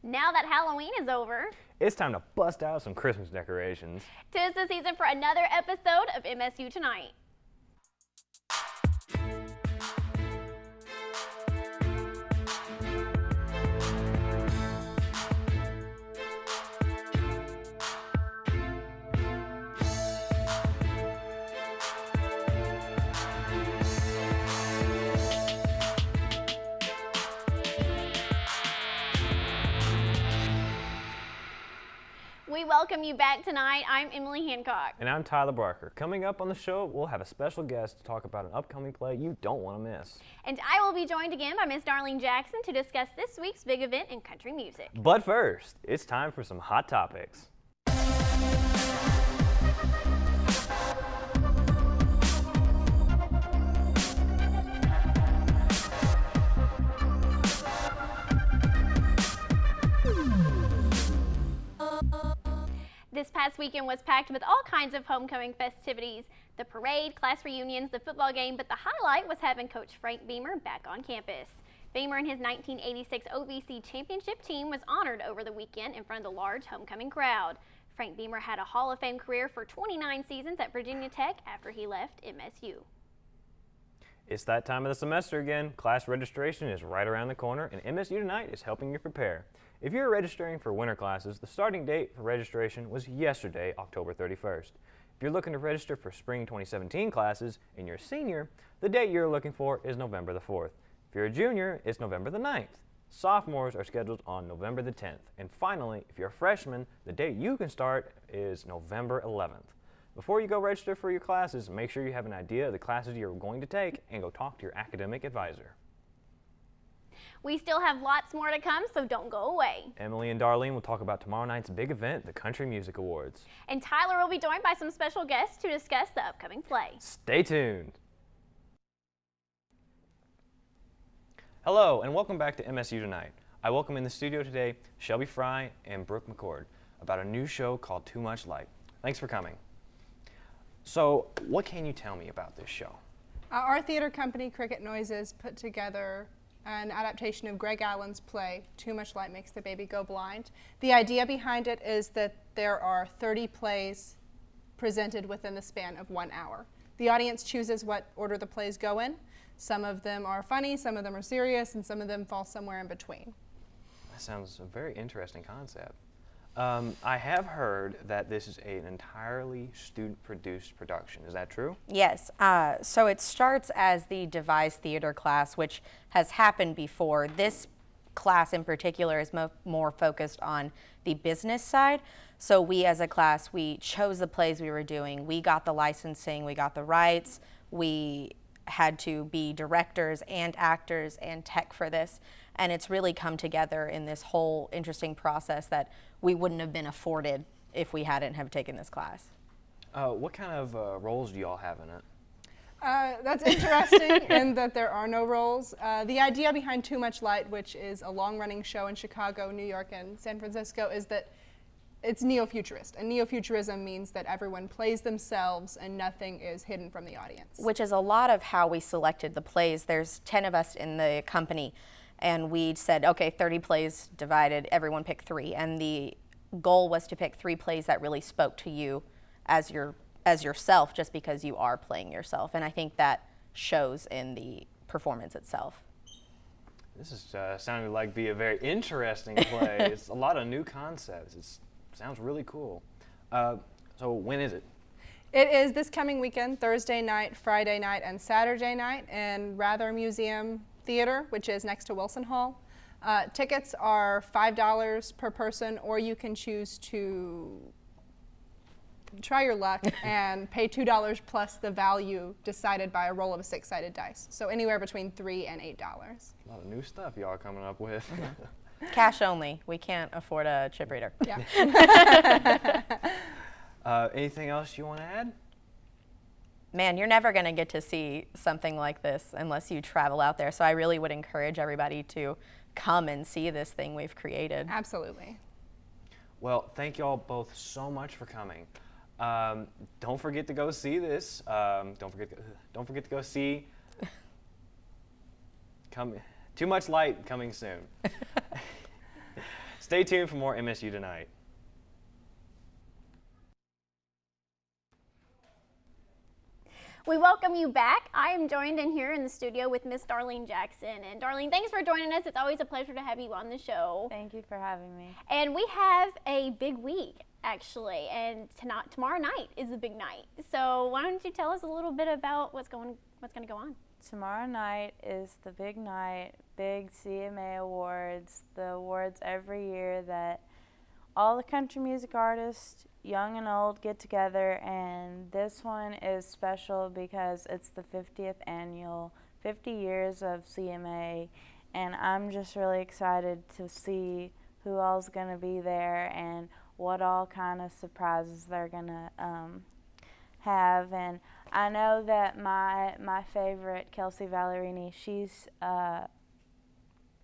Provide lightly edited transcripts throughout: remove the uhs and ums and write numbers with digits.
Now that Halloween is over, it's time to bust out some Christmas decorations. 'Tis the season for another episode of MSU Tonight. We welcome you back tonight. I'm Emily Hancock. And I'm Tyler Barker. Coming up on the show, we'll have a special guest to talk about an upcoming play you don't want to miss. And I will be joined again by Miss Darlene Jackson to discuss this week's big event in country music. But first, it's time for some hot topics. This past weekend was packed with all kinds of homecoming festivities. The parade, class reunions, the football game, but the highlight was having Coach Frank Beamer back on campus. Beamer and his 1986 OVC championship team was honored over the weekend in front of the large homecoming crowd. Frank Beamer had a Hall of Fame career for 29 seasons at Virginia Tech after he left MSU. It's that time of the semester again. Class registration is right around the corner, and MSU Tonight is helping you prepare. If you're registering for winter classes, the starting date for registration was yesterday, October 31st. If you're looking to register for spring 2017 classes and you're a senior, the date you're looking for is November the 4th. If you're a junior, it's November the 9th. Sophomores are scheduled on November the 10th. And finally, if you're a freshman, the date you can start is November 11th. Before you go register for your classes, make sure you have an idea of the classes you're going to take and go talk to your academic advisor. We still have lots more to come, so don't go away. Emily and Darlene will talk about tomorrow night's big event, the Country Music Awards. And Tyler will be joined by some special guests to discuss the upcoming play. Stay tuned. Hello, and welcome back to MSU Tonight. I welcome in the studio today Shelby Fry and Brooke McCord about a new show called Too Much Light. Thanks for coming. So, what can you tell me about this show? Our theater company, Cricket Noises, put together an adaptation of Greg Allen's play, Too Much Light Makes the Baby Go Blind. The idea behind it is that there are 30 plays presented within the span of 1 hour. The audience chooses what order the plays go in. Some of them are funny, some of them are serious, and some of them fall somewhere in between. That sounds a very interesting concept. I have heard that this is an entirely student-produced production. Is that true? Yes. So it starts as the devised theater class, which has happened before. This class in particular is more focused on the business side. So we as a class, we chose the plays we were doing. We got the licensing, we got the rights. We had to be directors and actors and tech for this. And it's really come together in this whole interesting process that we wouldn't have been afforded if we hadn't have taken this class. What kind of roles do you all have in it? That's interesting in that there are no roles. The idea behind Too Much Light, which is a long-running show in Chicago, New York, and San Francisco, is that it's neo-futurist. And neo-futurism means that everyone plays themselves and nothing is hidden from the audience. Which is a lot of how we selected the plays. There's 10 of us in the company. And we said, okay, 30 plays divided, everyone picked 3. And the goal was to pick 3 plays that really spoke to you as yourself, just because you are playing yourself. And I think that shows in the performance itself. This is sounding like be a very interesting play. It's a lot of new concepts. It sounds really cool. So when is it? It is this coming weekend, Thursday night, Friday night, and Saturday night in Rather Museum Theater, which is next to Wilson Hall. Tickets are $5 per person, or you can choose to try your luck and pay $2 plus the value decided by a roll of a 6-sided dice. So anywhere between $3 and $8. A lot of new stuff y'all are coming up with. Cash only. We can't afford a chip reader. Yeah. Anything else you want to add? Man, you're never going to get to see something like this unless you travel out there. So I really would encourage everybody to come and see this thing we've created. Absolutely. Well, thank y'all both so much for coming. Don't forget to go see this. Don't forget to go see Too Much Light coming soon. Stay tuned for more MSU Tonight. We welcome you back. I am joined in here in the studio with Miss Darlene Jackson. And Darlene, thanks for joining us. It's always a pleasure to have you on the show. Thank you for having me. And we have a big week, actually, and tomorrow night is the big night. So why don't you tell us a little bit about what's going to go on? Tomorrow night is the big night, big CMA Awards, the awards every year that all the country music artists, young and old, get together, and this one is special because it's the 50th annual, 50 years of CMA, and I'm just really excited to see who all's going to be there and what all kind of surprises they're going to have. And I know that my favorite, Kelsey Ballerini, she's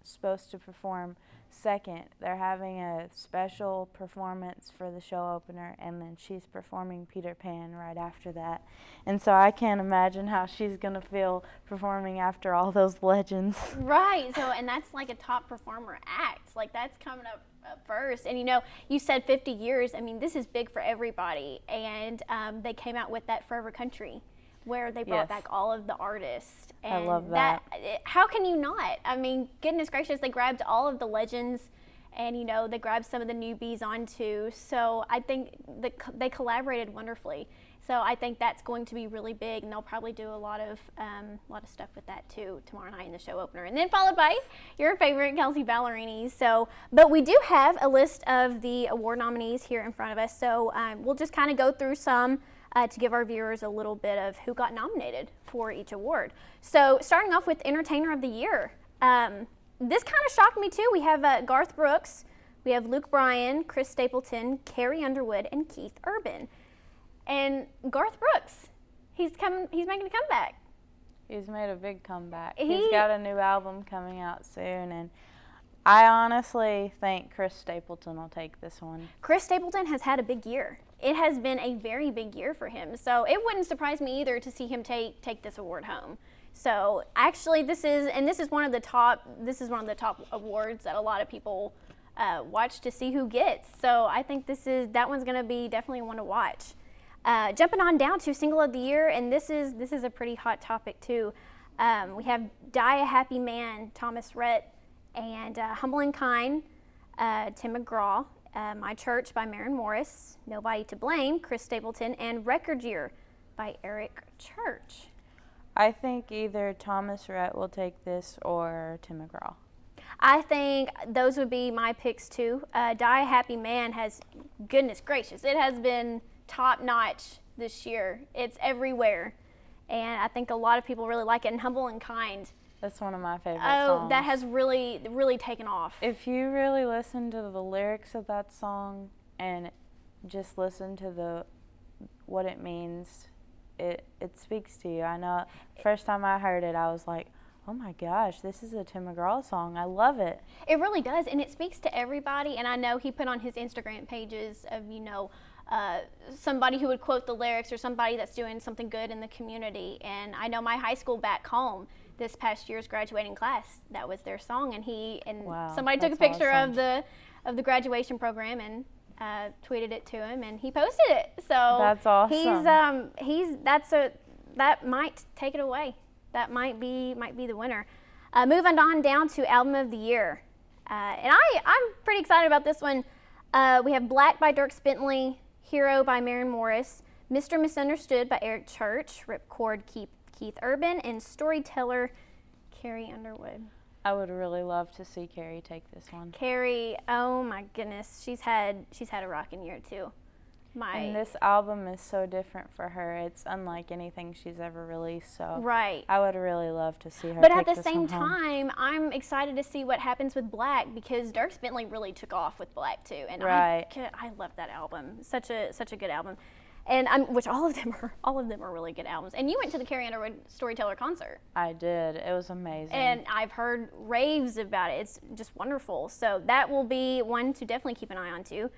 supposed to perform second. They're having a special performance for the show opener, and then she's performing Peter Pan right after that. And so I can't imagine how she's going to feel performing after all those legends. Right. So, and that's like a top performer act. Like, that's coming up first. And, you know, you said 50 years. I mean, this is big for everybody. And they came out with that Forever Country, where they brought back all of the artists. And I love that. How can you not? I mean, goodness gracious, they grabbed all of the legends, and, you know, they grabbed some of the newbies on too. So I think they collaborated wonderfully. So I think that's going to be really big, and they'll probably do a lot of stuff with that too tomorrow night in the show opener, and then followed by your favorite Kelsey Ballerini. So, but we do have a list of the award nominees here in front of us. So we'll just kind of go through some to give our viewers a little bit of who got nominated for each award. So starting off with Entertainer of the Year. This kind of shocked me too. We have Garth Brooks, we have Luke Bryan, Chris Stapleton, Carrie Underwood, and Keith Urban. And Garth Brooks, he's making a comeback. He's made a big comeback. He's got a new album coming out soon, and I honestly think Chris Stapleton will take this one. Chris Stapleton has had a big year. It has been a very big year for him. So it wouldn't surprise me either to see him take this award home. So actually this is one of the top awards that a lot of people watch to see who gets. So I think that one's going to be definitely one to watch. Jumping on down to Single of the Year, and this is a pretty hot topic too. We have Die a Happy Man, Thomas Rhett, and Humble and Kind, Tim McGraw, My Church by Maren Morris, Nobody to Blame, Chris Stapleton, and Record Year by Eric Church. I think either Thomas Rhett will take this or Tim McGraw. I think those would be my picks too. Die a Happy Man has, goodness gracious, it has been top notch this year. It's everywhere, and I think a lot of people really like it. And Humble and Kind, that's one of my favorite songs. That has really, really taken off. If you really listen to the lyrics of that song and just listen to what it means, it speaks to you. I know first time I heard it, I was like, oh my gosh, this is a Tim McGraw song. I love it. It really does, and it speaks to everybody. And I know he put on his Instagram pages of, you know, somebody who would quote the lyrics or somebody that's doing something good in the community. And I know my high school back home, this past year's graduating class, that was their song, and wow, somebody took a picture awesome. of the graduation program and tweeted it to him, and he posted it. So that's awesome. That might take it away. That might be the winner. Moving on down to Album of the Year, and I'm pretty excited about this one. We have Black by Dirk Bentley, Hero by Maren Morris, Mr. Misunderstood by Eric Church, Ripcord Keith Urban, and Storyteller Carrie Underwood. I would really love to see Carrie take this one. Carrie, oh my goodness, she's had a rocking year too. And this album is so different for her. It's unlike anything she's ever released. So right. I would really love to see her. But take at the this same one home. time, I'm excited to see what happens with Black, because Dirk Bentley really took off with Black too, and right. I love that album. Such a good album, and which all of them are really good albums. And you went to the Carrie Underwood Storyteller concert. I did. It was amazing. And I've heard raves about it. It's just wonderful. So that will be one to definitely keep an eye on too.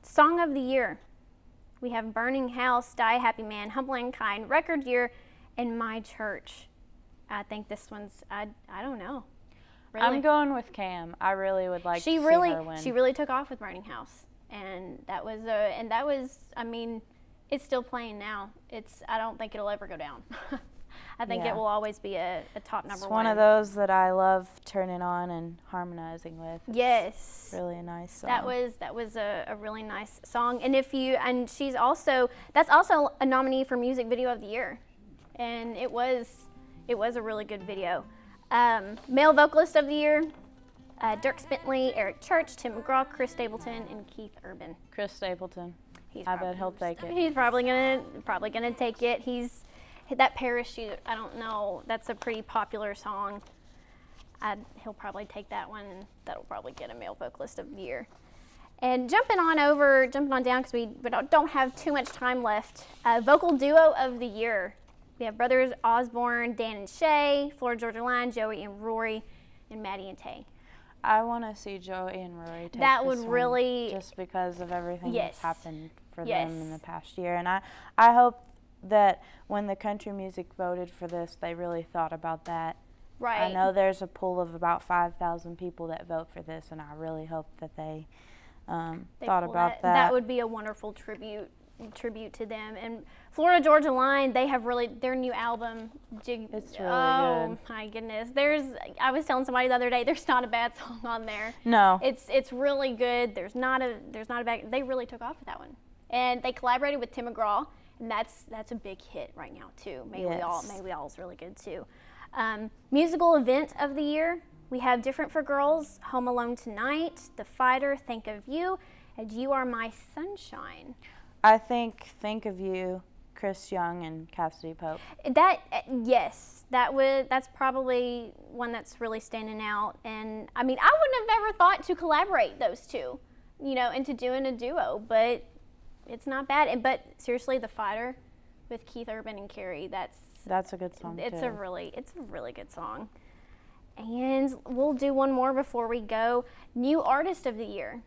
Song of the Year. We have Burning House, Die a Happy Man, Humble and Kind, Record Year, and My Church. I think this one's, I don't know. Really? I'm going with Cam. I really would like to see her win. She really took off with Burning House, and that was I mean, it's still playing now. I don't think it'll ever go down. I think it will always be a top number one. It's one of those that I love turning on and harmonizing with. Yes. Really a nice song. That was a really nice song. And that's also a nominee for Music Video of the Year. And it was a really good video. Male Vocalist of the Year, Dirk Bentley, Eric Church, Tim McGraw, Chris Stapleton, and Keith Urban. Chris Stapleton. I bet he'll take it. He's probably gonna take it. That Parachute, I don't know, that's a pretty popular song. He'll probably take that one, and that'll probably get a Male Vocalist of the Year. And jumping on down because we don't have too much time left. Vocal Duo of the Year. We have Brothers Osborne, Dan and Shay, Florida Georgia Line, Joey and Rory, and Maddie and Tay. I want to see Joey and Rory take that this would one really, just because of everything that's happened for Yes. them in the past year. And I hope that when the country music voted for this, they really thought about that. Right. I know there's a pool of about 5,000 people that vote for this, and I really hope that they thought about that. That would be a wonderful tribute to them. And Florida Georgia Line, they have their new album. It's really oh good. My goodness, I was telling somebody the other day, there's not a bad song on there. No. It's really good. There's not a bad. They really took off with that one, and they collaborated with Tim McGraw, and that's a big hit right now too. May We All is really good too. Musical Event of the Year, we have Different for Girls, Home Alone Tonight, The Fighter, Think of You, and You Are My Sunshine. I think of You, Chris Young, and Cassidy Pope. That's probably one that's really standing out. And I mean, I wouldn't have ever thought to collaborate those two, into doing a duo, but it's not bad. But seriously, The Fighter with Keith Urban and Carrie, that's a good song too. It's a really good song. And we'll do one more before we go. New Artist of the Year.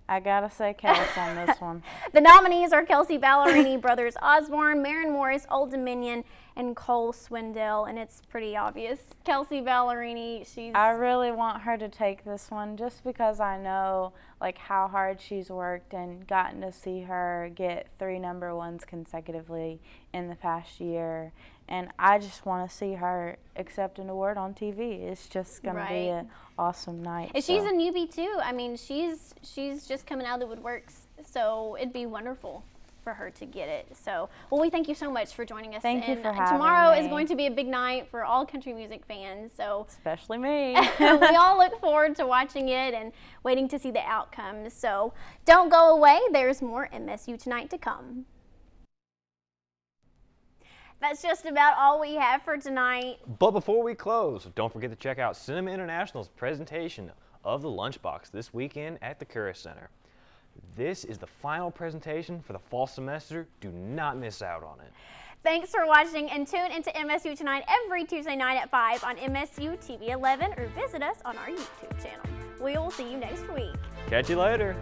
I gotta say Kels on this one. The nominees are Kelsey Ballerini, Brothers Osborne, Maren Morris, Old Dominion, and Cole Swindell, and it's pretty obvious. Kelsey Ballerini, I really want her to take this one just because I know how hard she's worked and gotten to see her get 3 number ones consecutively in the past year. And I just want to see her accept an award on TV. It's just going to be an awesome night. And she's a newbie too. I mean, she's just coming out of the woodworks, so it'd be wonderful for her to get it. So, well, we thank you so much for joining us. Thank you for having tomorrow me. is going to be a big night for all country music fans. So, especially me. We all look forward to watching it and waiting to see the outcomes. So, don't go away. There's more MSU Tonight to come. That's just about all we have for tonight. But before we close, don't forget to check out Cinema International's presentation of the Lunchbox this weekend at the Curris Center. This is the final presentation for the fall semester. Do not miss out on it. Thanks for watching, and tune into MSU Tonight every Tuesday night at 5 on MSU TV 11 or visit us on our YouTube channel. We will see you next week. Catch you later.